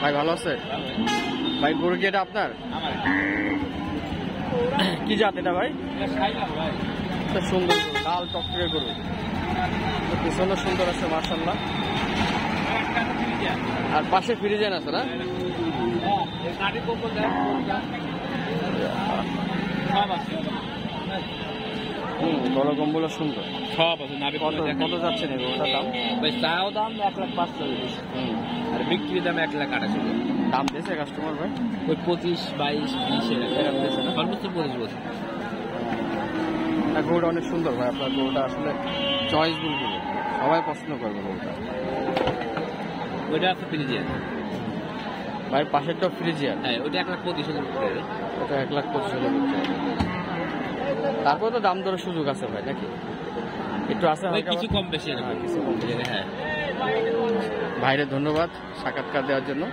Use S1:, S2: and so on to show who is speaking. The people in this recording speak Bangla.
S1: ভাই ভালো আছে? ভাই গরু কি এটা আপনার? কি জাত এটা ভাই? সুন্দর গরু, লাল টকটকে গরু, পিছনে সুন্দর আছে মাশাআল্লাহ। আর পাশে ফ্রিজিয়ান আছে না? বড় কম্বল সুন্দর
S2: সব আছে।
S1: কত যাচ্ছে না ওটার দাম?
S2: ভাই চাও দাম 1,05,000 আর বিক্রির দাম 1,08,000।
S1: দাম দিয়েছে কাস্টমার ভাই?
S2: ওই 25, 22, 20 এরকম দিয়েছে না, সর্বোচ্চ 25 বছর।
S1: গরুটা অনেক সুন্দর ভাই, আপনার গরুটা আসলে চয়েসফুল গরু, সবাই পছন্দ করবে গরুটা।
S2: ওইটা আছে ফ্রিজিয়ান
S1: ভাই, পাশেরটা ফ্রিজিয়ান।
S2: হ্যাঁ, ওইটা 1,25,000 করে।
S1: ওটা 1,25,000। তারপরে তো দাম দরের সুযোগ আছে ভাই নাকি? একটু আছে
S2: কিছু কম বেশি। হ্যাঁ,
S1: ভাইরে ধন্যবাদ সাক্ষাৎকার দেওয়ার জন্য।